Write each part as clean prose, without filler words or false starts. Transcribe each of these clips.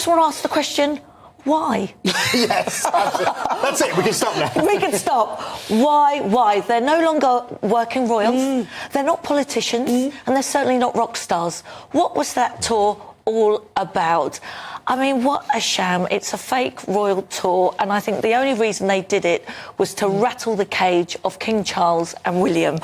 want to ask the question, why? Yes, that's it. We can stop now. We can stop. Why? They're no longer working royals, they're not politicians, and they're certainly not rock stars. What was that tour all about? I mean, what a sham. It's a fake royal tour, and I think the only reason they did it was to rattle the cage of King Charles and William.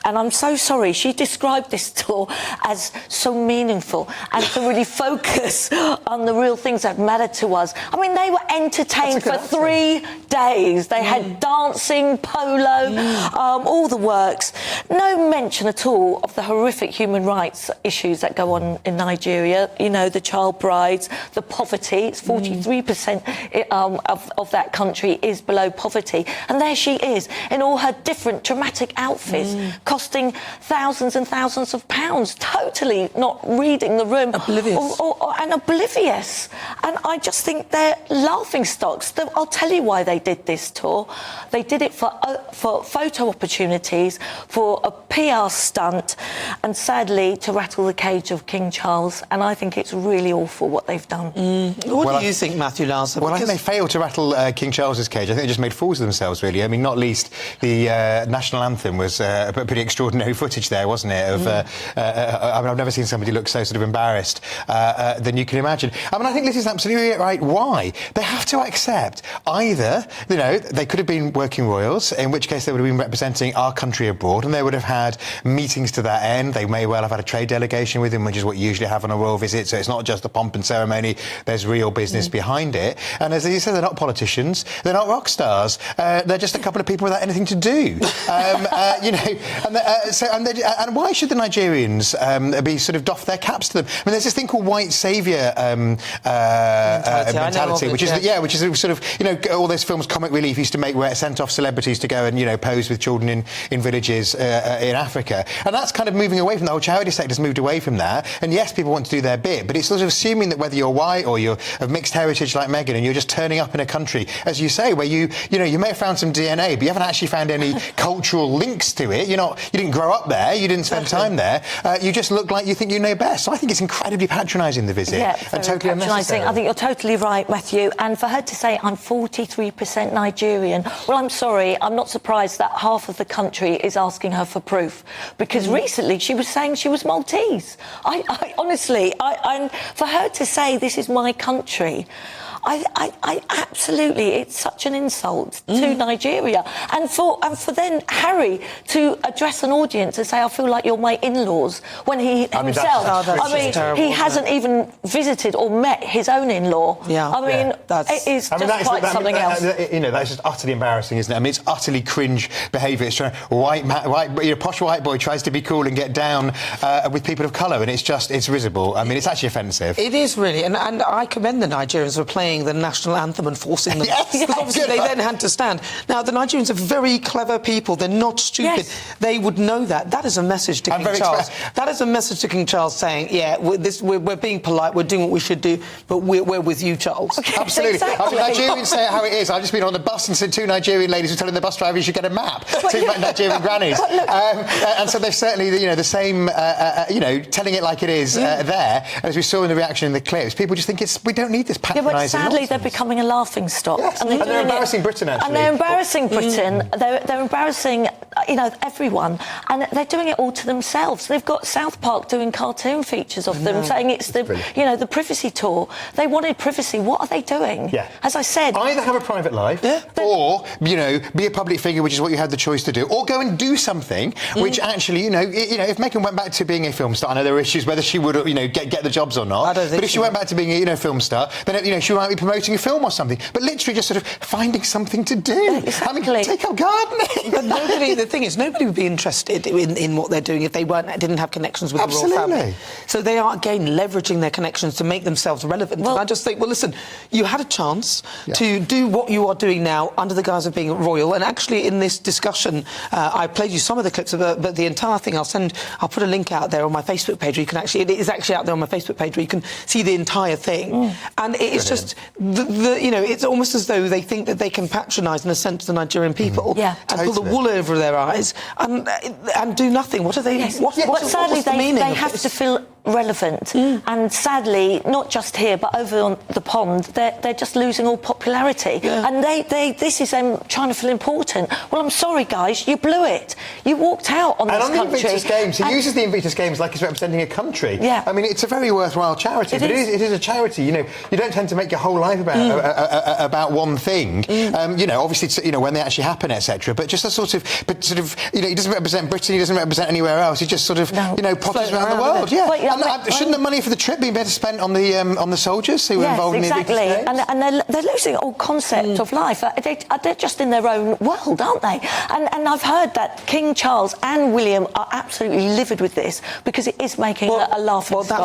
And I'm so sorry, she described this tour as so meaningful and to really focus on the real things that matter to us. I mean, they were entertained for 3 days. They had dancing, polo, all the works. No mention at all of the horrific human rights issues that go on in Nigeria. You know, the child brides, the poverty. It's 43% of that country is below poverty. And there she is in all her different dramatic outfits, costing thousands and thousands of pounds, totally not reading the room. Oblivious. And oblivious. And I just think they're laughing stocks. I'll tell you why they did this tour. They did it for photo opportunities, for a PR stunt, and sadly to rattle the cage of King Charles. And I think it's really awful what they've done. What do you think, Matthew Larson? Well, I think they failed to rattle King Charles's cage. I think they just made fools of themselves, really. I mean, not least the national anthem was pretty extraordinary footage there, wasn't it? Of, I mean, I've never seen somebody look so sort of embarrassed than you can imagine. I mean, I think Lizzie's absolutely right. Why? They have to accept either, you know, they could have been working royals, in which case they would have been representing our country abroad, and they would have had meetings to that end. They may well have had a trade delegation with them, which is what you usually have on a royal visit, so it's not just the pomp and ceremony. There's real business behind it. And as you said, they're not politicians, they're not rock stars, they're just a couple of people without anything to do. You know, and why should the Nigerians be sort of doff their caps to them? I mean, there's this thing called white saviour mentality, which is sort of, you know, all those films Comic Relief used to make where it sent off celebrities to go and, you know, pose with children in villages in Africa. And that's kind of moving away from the whole charity sector's moved away from that. And yes, people want to do their bit, but it's sort of assuming that whether you're white or you're of mixed heritage like Meghan and you're just turning up in a country, as you say, where you know, you may have found some DNA, but you haven't actually found any cultural links to it. You didn't grow up there, you didn't spend time there, you just look like you think you know best. So I think it's incredibly patronising, the visit, and totally unnecessary. I think you're totally right, Matthew. And for her to say, I'm 43% Nigerian, well, I'm sorry, I'm not surprised that half of the country is asking her for proof, because recently she was saying she was Maltese. I honestly, for her to say this is my country, I absolutely, it's such an insult to Nigeria. And for then Harry to address an audience and say, I feel like you're my in-laws, when he himself, he hasn't even visited or met his own in-law. Yeah. I mean, it is just quite something else. You know, that's just utterly embarrassing, isn't it? I mean, it's utterly cringe behaviour. It's trying, posh white boy tries to be cool and get down with people of colour, and it's risible. I mean, it's actually offensive. It is really, and I commend the Nigerians for playing the national anthem and forcing them. Because obviously they then had to stand. Now, the Nigerians are very clever people. They're not stupid. Yes. They would know that. That is a message to King Charles. That is a message to King Charles saying, yeah, we're being polite, we're doing what we should do, but we're with you, Charles. Okay, absolutely. Exactly. I mean, Nigerians say it how it is. I've just been on the bus and seen 2 Nigerian ladies who were telling the bus driver you should get a map. 2 Nigerian grannies. And so they've certainly, you know, the same, you know, telling it like it is there. And as we saw in the reaction in the clips, people just think we don't need this patronising sadly, they're becoming a laughing stock. Yes. And they're embarrassing Britain, actually. And they're embarrassing Britain. They're embarrassing, you know, everyone. And they're doing it all to themselves. They've got South Park doing cartoon features of them, saying it's the, you know, the privacy tour. They wanted privacy. What are they doing? Yeah. As I said... Either have a private life, or, you know, be a public figure, which is what you had the choice to do, or go and do something which actually, you know, if Meghan went back to being a film star, I know there are issues whether she would, you know, get the jobs or not, but if she went back to being a, you know, film star, then, you know, she might be promoting a film or something, but literally just sort of finding something to do. Exactly. I mean, take up gardening. But the thing is, nobody would be interested in what they're doing if they didn't have connections with the royal family. So they are, again, leveraging their connections to make themselves relevant. Well, and I just think, well, listen, you had a chance to do what you are doing now under the guise of being royal, and actually in this discussion, I played you some of the clips, but the entire thing, I'll put a link out there on my Facebook page where you can actually, it is actually out there on my Facebook page where you can see the entire thing. And it's just, you know, it's almost as though they think that they can patronise, in a sense, the Nigerian people and pull the wool over their eyes and do nothing. What are they? What's sadly, the meaning they have to fill relevant. And sadly, not just here, but over on the pond, they're just losing all popularity. Yeah. And this is them trying to feel important. Well, I'm sorry, guys, you blew it. You walked out on this country. And on the Invictus Games, he uses the Invictus Games like he's representing a country. Yeah. I mean, it's a very worthwhile charity. It is a charity. You know, you don't tend to make your whole life about one thing. You know, obviously, you know, when they actually happen, etc. But just a sort of, you know, he doesn't represent Britain. He doesn't represent anywhere else. He just sort of, you know, potters around the world. Yeah. And shouldn't the money for the trip be better spent on the soldiers who were involved in the Invictus Games? And they're losing all concept of life. They're just in their own world, aren't they? And I've heard that King Charles and William are absolutely livid with this because it is making a laughing stock.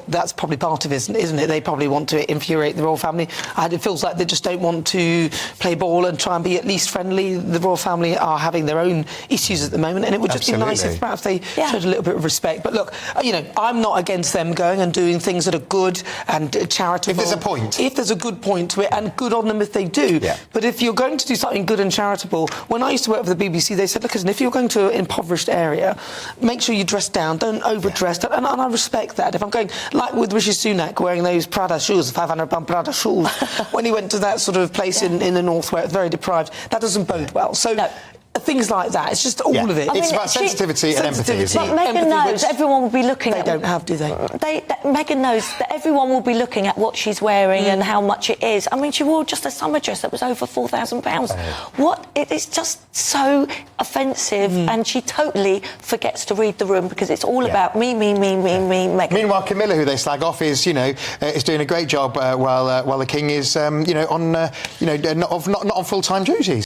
That's probably part of it, isn't it? They probably want to infuriate the royal family. It feels like they just don't want to play ball and try and be at least friendly. The royal family are having their own issues at the moment, and it would just be nice if perhaps they showed a little bit of respect. But look, you know, I'm not against them going and doing things that are good and charitable. If there's a point. If there's a good point to it, and good on them if they do. Yeah. But if you're going to do something good and charitable, when I used to work for the BBC, they said, look, if you're going to an impoverished area, make sure you dress down, don't overdress. And I respect that. If I'm going, like with Rishi Sunak wearing those Prada shoes, £500 Prada shoes, when he went to that sort of place in the north where it's very deprived, that doesn't bode well. So. No. Things like that. It's just all of it. It's about sensitivity and empathy. But Meghan knows everyone will be looking at... They don't have, do they? Meghan knows that everyone will be looking at what she's wearing and how much it is. I mean, she wore just a summer dress that was over £4,000. What? It is just so offensive, and she totally forgets to read the room because it's all about me, Meghan. Meanwhile, Camilla, who they slag off, is, you know, is doing a great job while the King is, you know, on, you know, not on full-time duties.